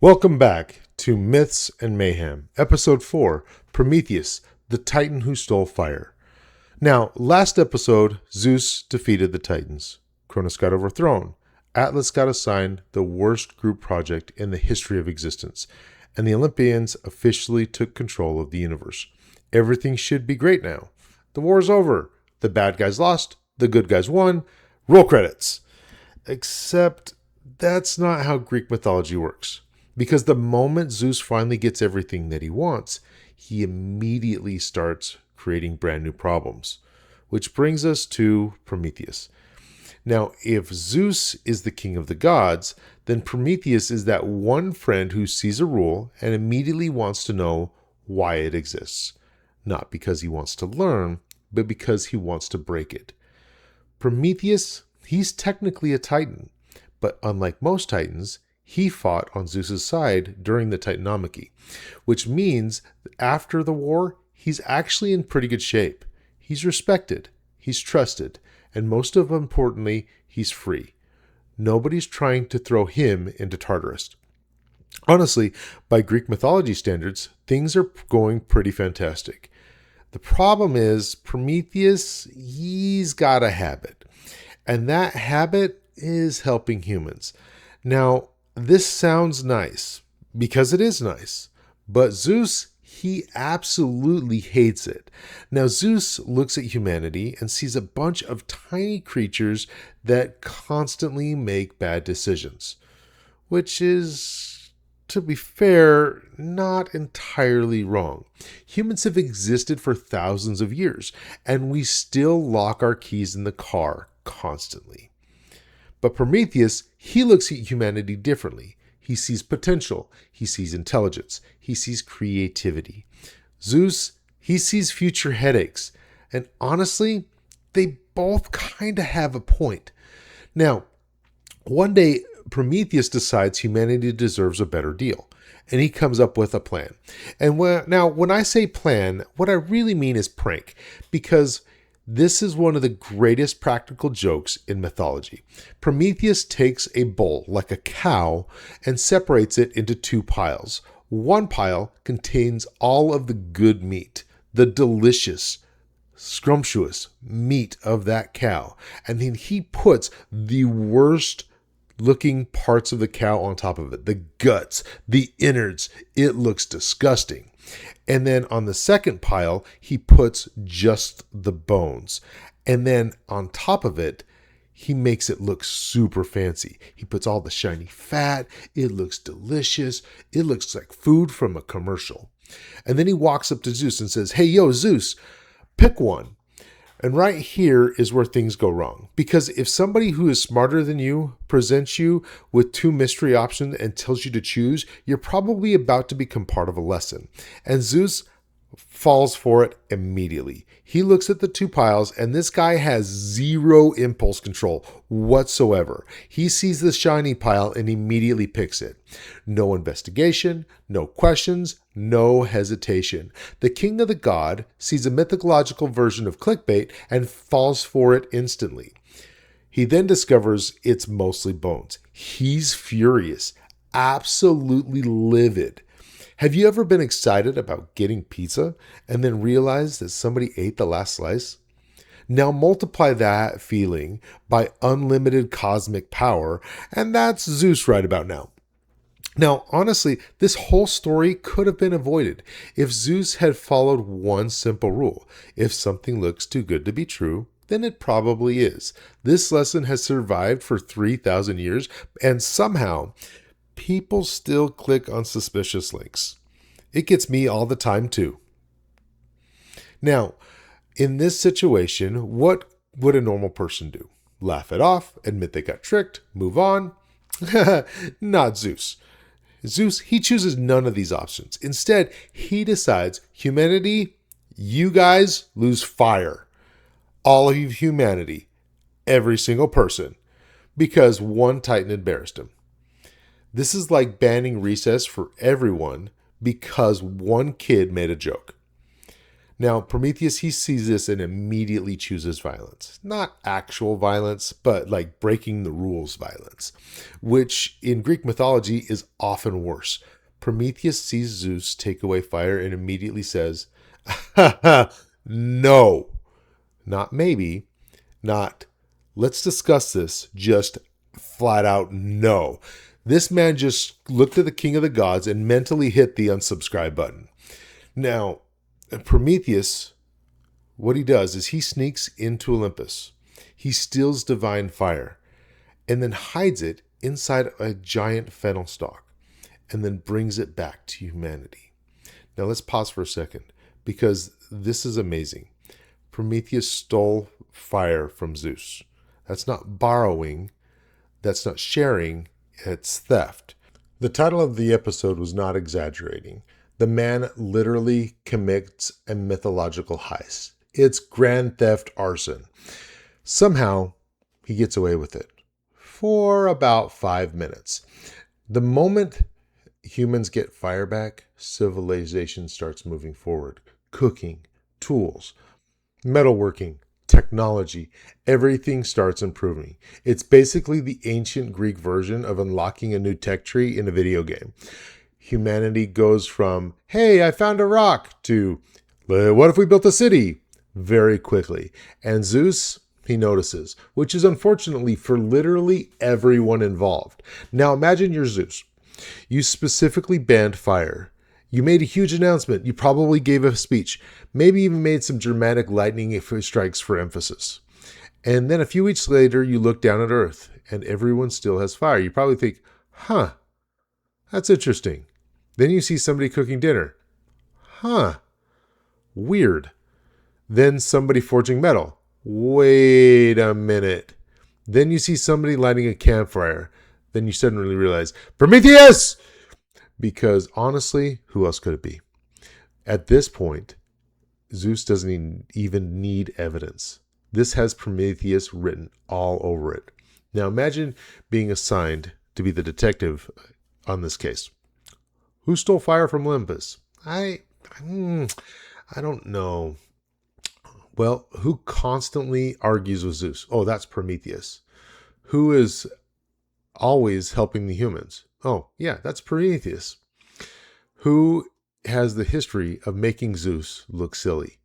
Welcome back to Myths and Mayhem, Episode 4, Prometheus, the Titan who stole fire. Now, last episode, Zeus defeated the Titans. Cronus got overthrown. Atlas got assigned the worst group project in the history of existence, and the Olympians officially took control of the universe. Everything should be great now. The war's over. The bad guys lost. The good guys won. Roll credits. Except that's not how Greek mythology works. Because the moment Zeus finally gets everything that he wants, he immediately starts creating brand new problems. Which brings us to Prometheus. Now, if Zeus is the king of the gods, then Prometheus is that one friend who sees a rule and immediately wants to know why it exists. Not because he wants to learn, but because he wants to break it. Prometheus, he's technically a Titan, but unlike most Titans, he fought on Zeus's side during the Titanomachy, which means that after the war, he's actually in pretty good shape. He's respected, he's trusted, and most of importantly, he's free. Nobody's trying to throw him into Tartarus. Honestly, by Greek mythology standards, things are going pretty fantastic. The problem is Prometheus, he's got a habit, and that habit is helping humans. Now, this sounds nice, because it is nice, but Zeus, he absolutely hates it. Now, Zeus looks at humanity and sees a bunch of tiny creatures that constantly make bad decisions, which is, to be fair, not entirely wrong. Humans have existed for thousands of years, and we still lock our keys in the car constantly. But Prometheus, he looks at humanity differently. He sees potential. He sees intelligence. He sees creativity. Zeus, he sees future headaches. And honestly, they both kind of have a point. Now, one day, Prometheus decides humanity deserves a better deal. And he comes up with a plan. And when I say plan, what I really mean is prank. Because this is one of the greatest practical jokes in mythology. Prometheus takes a bull, like a cow, and separates it into two piles. One pile contains all of the good meat, the delicious, scrumptious meat of that cow. And then he puts the worst looking parts of the cow on top of it. The guts, the innards. It looks disgusting. And then on the second pile, he puts just the bones. And then on top of it, he makes it look super fancy. He puts all the shiny fat. It looks delicious. It looks like food from a commercial. And then he walks up to Zeus and says, "Hey, yo, Zeus, pick one." And right here is where things go wrong. Because if somebody who is smarter than you presents you with two mystery options and tells you to choose, you're probably about to become part of a lesson. And Zeus falls for it immediately. He looks at the two piles, and this guy has zero impulse control whatsoever. He sees the shiny pile and immediately picks it. No investigation, no questions, no hesitation. The king of the god sees a mythological version of clickbait and falls for it instantly. He then discovers it's mostly bones. He's furious, absolutely livid. Have you ever been excited about getting pizza and then realized that somebody ate the last slice? Now multiply that feeling by unlimited cosmic power, and that's Zeus right about now. Now, honestly, this whole story could have been avoided if Zeus had followed one simple rule. If something looks too good to be true, then it probably is. This lesson has survived for 3,000 years, and somehow people still click on suspicious links. It gets me all the time too. Now, in this situation, what would a normal person do? Laugh it off, admit they got tricked, move on? Not Zeus. Zeus, he chooses none of these options. Instead, he decides, humanity, you guys lose fire. All of humanity, every single person, because one Titan embarrassed him. This is like banning recess for everyone because one kid made a joke. Now, Prometheus, he sees this and immediately chooses violence. Not actual violence, but like breaking the rules violence, which in Greek mythology is often worse. Prometheus sees Zeus take away fire and immediately says, no, not maybe, not let's discuss this, just flat out no. This man just looked at the king of the gods and mentally hit the unsubscribe button. Now, Prometheus, what he does is he sneaks into Olympus. He steals divine fire and then hides it inside a giant fennel stalk and then brings it back to humanity. Now let's pause for a second because this is amazing. Prometheus stole fire from Zeus. That's not borrowing. That's not sharing. It's theft. The title of the episode was not exaggerating. The man literally commits a mythological heist. It's grand theft arson. Somehow, he gets away with it for about 5 minutes. The moment humans get fire back, civilization starts moving forward. Cooking, tools, metalworking, technology, everything starts improving. It's basically the ancient Greek version of unlocking a new tech tree in a video game. Humanity goes from, hey, I found a rock, to, what if we built a city? Very quickly. And Zeus, he notices, which is unfortunately for literally everyone involved. Now imagine you're Zeus. You specifically banned fire. You made a huge announcement. You probably gave a speech. Maybe even made some dramatic lightning strikes for emphasis. And then a few weeks later, you look down at Earth and everyone still has fire. You probably think, that's interesting. Then you see somebody cooking dinner. Weird. Then somebody forging metal. Wait a minute. Then you see somebody lighting a campfire. Then you suddenly realize, Prometheus! Because honestly, who else could it be? At this point, Zeus doesn't even need evidence. This has Prometheus written all over it. Now imagine being assigned to be the detective on this case. Who stole fire from Olympus? I don't know. Well, who constantly argues with Zeus? Oh, that's Prometheus. Who is always helping the humans? Oh, yeah, that's Prometheus. Who has the history of making Zeus look silly?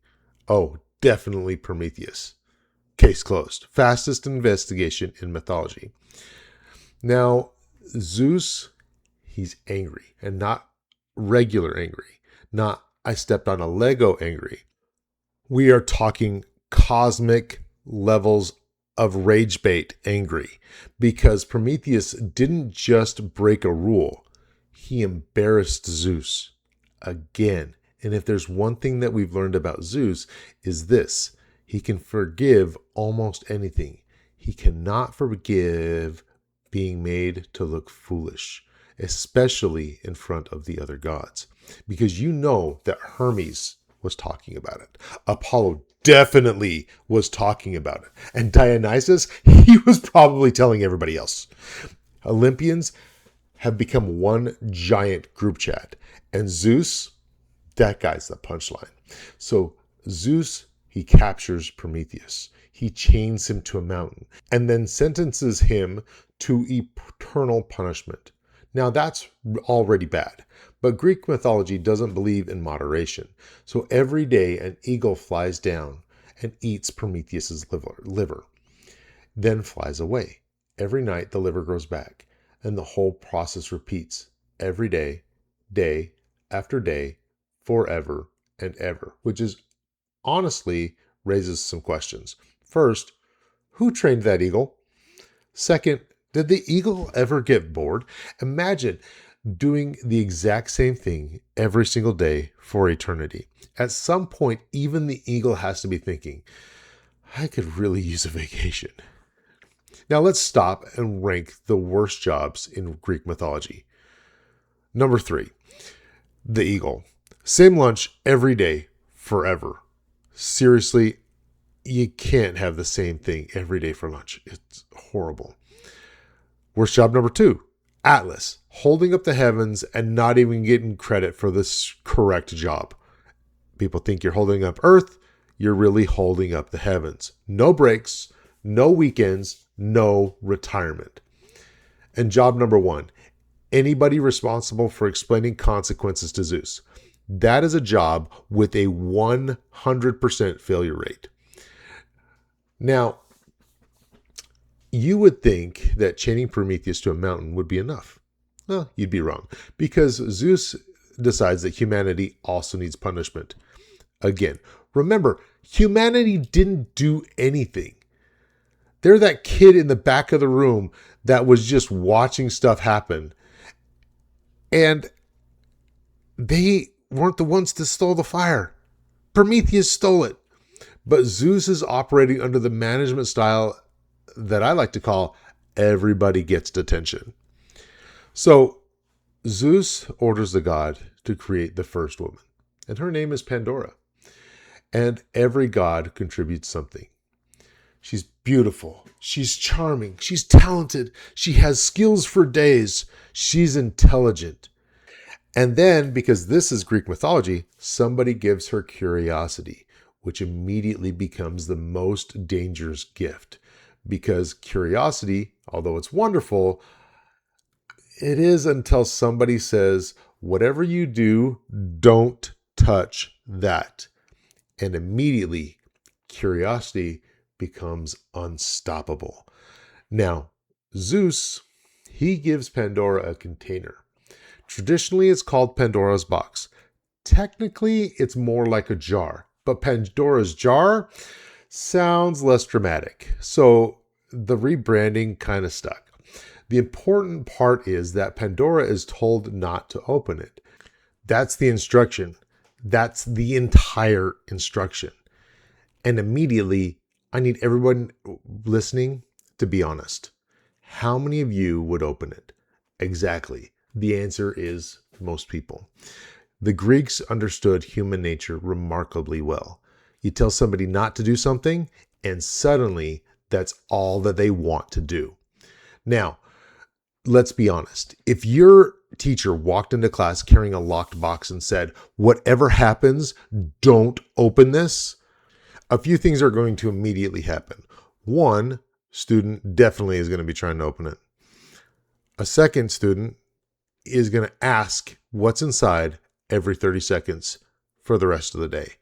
Oh, definitely Prometheus. Case closed. Fastest investigation in mythology. Now, Zeus, he's angry, and not regular angry. Not, I stepped on a Lego angry. We are talking cosmic levels of rage bait angry, because Prometheus didn't just break a rule. He embarrassed Zeus again. And if there's one thing that we've learned about Zeus is this: he can forgive almost anything. He cannot forgive being made to look foolish, especially in front of the other gods. Because you know that Hermes was talking about it. Apollo definitely was talking about it. And Dionysus, he was probably telling everybody else. Olympians have become one giant group chat. And Zeus, that guy's the punchline. So Zeus, he captures Prometheus. He chains him to a mountain and then sentences him to eternal punishment. Now that's already bad, but Greek mythology doesn't believe in moderation. So every day an eagle flies down and eats Prometheus's liver, then flies away. Every night the liver grows back, and the whole process repeats every day, day after day, forever and ever, which is honestly raises some questions. First, who trained that eagle? Second, did the eagle ever get bored? Imagine doing the exact same thing every single day for eternity. At some point, even the eagle has to be thinking, I could really use a vacation. Now let's stop and rank the worst jobs in Greek mythology. Number 3, the eagle. Same lunch every day, forever. Seriously, you can't have the same thing every day for lunch. It's horrible. Worst job number 2, Atlas, holding up the heavens and not even getting credit for this correct job. People think you're holding up Earth. You're really holding up the heavens. No breaks, no weekends, no retirement. And job number 1, anybody responsible for explaining consequences to Zeus. That is a job with a 100% failure rate. Now, you would think that chaining Prometheus to a mountain would be enough. Well, you'd be wrong, because Zeus decides that humanity also needs punishment. Again, remember, humanity didn't do anything. They're that kid in the back of the room that was just watching stuff happen. And they weren't the ones that stole the fire. Prometheus stole it. But Zeus is operating under the management style that I like to call everybody gets detention. So Zeus orders the god to create the first woman, and her name is Pandora. And every god contributes something. She's beautiful. She's charming. She's talented. She has skills for days. She's intelligent. And then, because this is Greek mythology, somebody gives her curiosity, which immediately becomes the most dangerous gift. Because curiosity, although it's wonderful, it is until somebody says, whatever you do, don't touch that. And immediately, curiosity becomes unstoppable. Now, Zeus, he gives Pandora a container. Traditionally, it's called Pandora's box. Technically, it's more like a jar, but Pandora's jar sounds less dramatic. So the rebranding kind of stuck. The important part is that Pandora is told not to open it. That's the instruction. That's the entire instruction. And immediately, I need everyone listening to be honest. How many of you would open it? Exactly. The answer is most people. The Greeks understood human nature remarkably well. You tell somebody not to do something, and suddenly that's all that they want to do. Now, let's be honest. If your teacher walked into class carrying a locked box and said, whatever happens, don't open this, a few things are going to immediately happen. One, student definitely is going to be trying to open it. A second student is going to ask what's inside every 30 seconds for the rest of the day.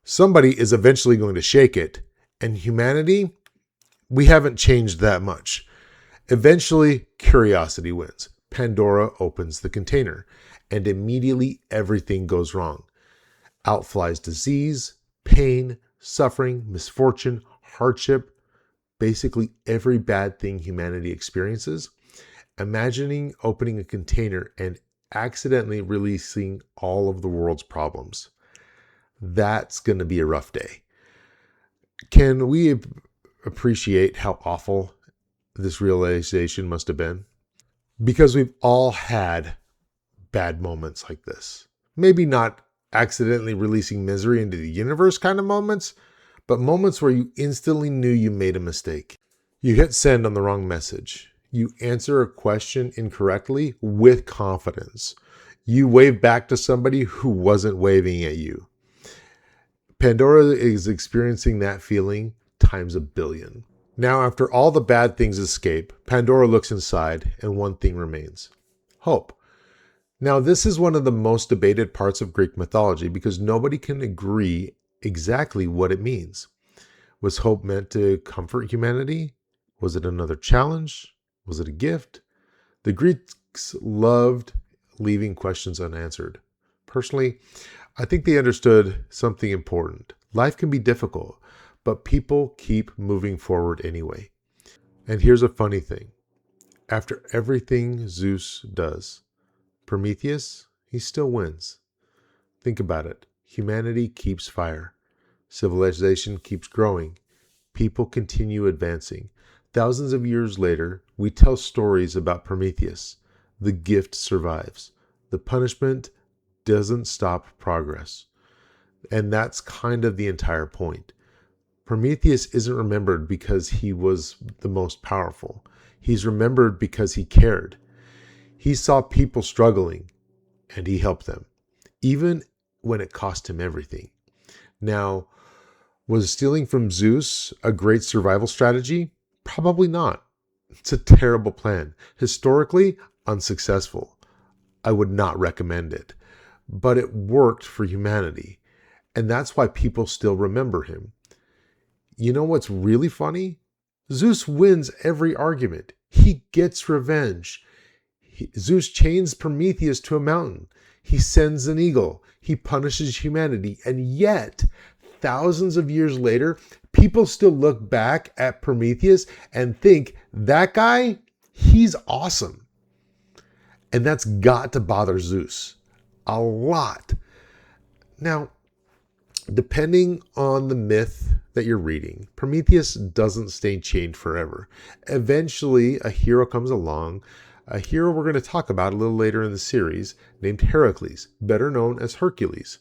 Somebody is eventually going to shake it, and humanity, we haven't changed that much. Eventually, curiosity wins. Pandora opens the container, and immediately everything goes wrong. Out flies disease, pain, suffering, misfortune, hardship, basically every bad thing humanity experiences. Imagining opening a container and accidentally releasing all of the world's problems. That's going to be a rough day. Can we appreciate how awful this realization must have been? Because we've all had bad moments like this. Maybe not accidentally releasing misery into the universe kind of moments, but moments where you instantly knew you made a mistake. You hit send on the wrong message. You answer a question incorrectly with confidence. You wave back to somebody who wasn't waving at you. Pandora is experiencing that feeling times 1 billion. Now, after all the bad things escape, Pandora looks inside and one thing remains: hope. Now, this is one of the most debated parts of Greek mythology because nobody can agree exactly what it means. Was hope meant to comfort humanity? Was it another challenge? Was it a gift? The Greeks loved leaving questions unanswered. Personally, I think they understood something important. Life can be difficult, but people keep moving forward anyway. And here's a funny thing. After everything Zeus does, Prometheus, he still wins. Think about it. Humanity keeps fire. Civilization keeps growing. People continue advancing. Thousands of years later, we tell stories about Prometheus. The gift survives. The punishment doesn't stop progress. And that's kind of the entire point. Prometheus isn't remembered because he was the most powerful. He's remembered because he cared. He saw people struggling, and he helped them. Even when it cost him everything. Now, was stealing from Zeus a great survival strategy? Probably not. It's a terrible plan. Historically, unsuccessful. I would not recommend it. But it worked for humanity. And that's why people still remember him. You know what's really funny? Zeus wins every argument. He gets revenge. Zeus chains Prometheus to a mountain. He sends an eagle. He punishes humanity. And yet, thousands of years later, people still look back at Prometheus and think, that guy, he's awesome. And that's got to bother Zeus a lot. Now, depending on the myth that you're reading, Prometheus doesn't stay chained forever. Eventually, a hero comes along, a hero we're going to talk about a little later in the series, named Heracles, better known as Hercules.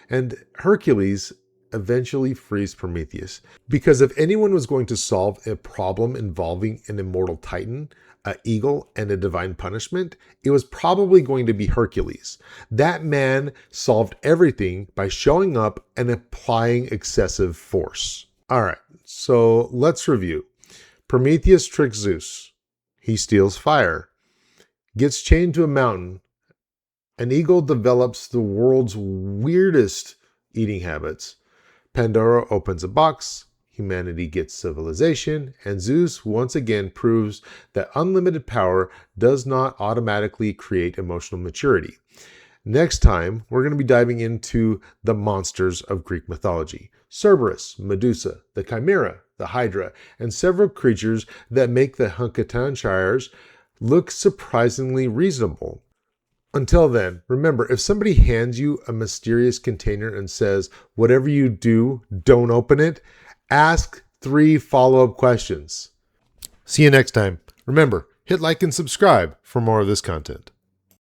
And Hercules eventually frees Prometheus, because if anyone was going to solve a problem involving an immortal titan, an eagle, and a divine punishment, it was probably going to be Hercules. That man solved everything by showing up and applying excessive force. All right, so let's review. Prometheus tricks Zeus. He steals fire, gets chained to a mountain. An eagle develops the world's weirdest eating habits. Pandora opens a box, humanity gets civilization, and Zeus once again proves that unlimited power does not automatically create emotional maturity. Next time, we're going to be diving into the monsters of Greek mythology. Cerberus, Medusa, the Chimera, the Hydra, and several creatures that make the Hunkatanshires look surprisingly reasonable. Until then, remember, if somebody hands you a mysterious container and says, whatever you do, don't open it, ask 3 follow-up questions. See you next time. Remember, hit like and subscribe for more of this content.